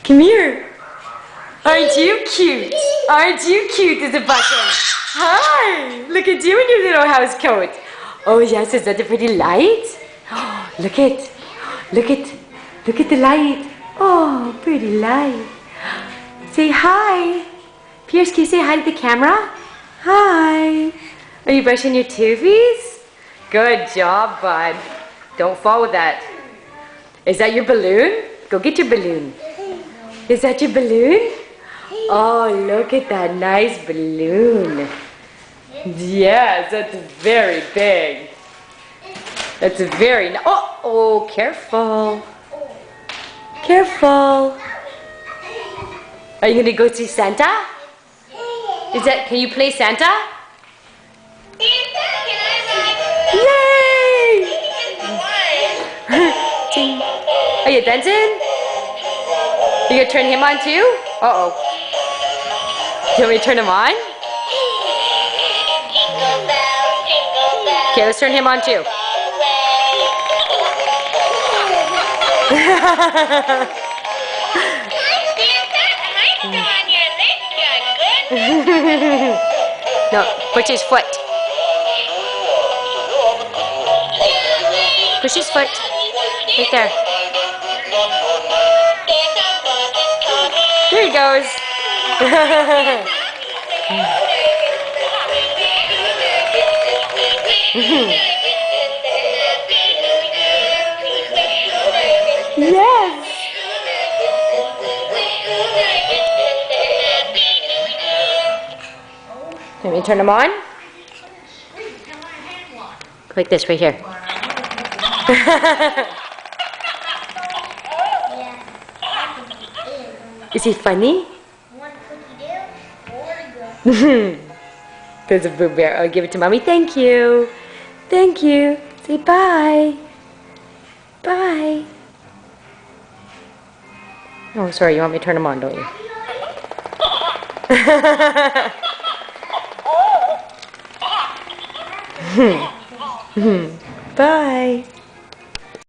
Come here. Aren't you cute? Aren't you cute as a button? Hi. Look at you in your little house coat. Oh yes, is that a pretty light? Oh, look at the light. Oh, pretty light. Say hi. Pierce, can you say hi to the camera? Hi. Are you brushing your toofies? Good job, bud. Don't fall with that. Is that your balloon? Go get your balloon. Is that your balloon? Oh, look at that nice balloon. Yes, that's very big. That's very oh, careful. Careful. Are you gonna go see Santa? Can you play Santa? Yay! Are you dancing? You gonna turn him on too? Uh-oh. Do you want me to turn him on? Okay, let's turn him on too. No, push his foot. Push his foot. Right there. There he goes. Yes. Let me turn them on. Like this right here. Is he funny? There's a Boo Bear. I'll give it to Mommy. Thank you. Thank you. Say bye. Bye. Oh, sorry. You want me to turn them on, don't you? Bye.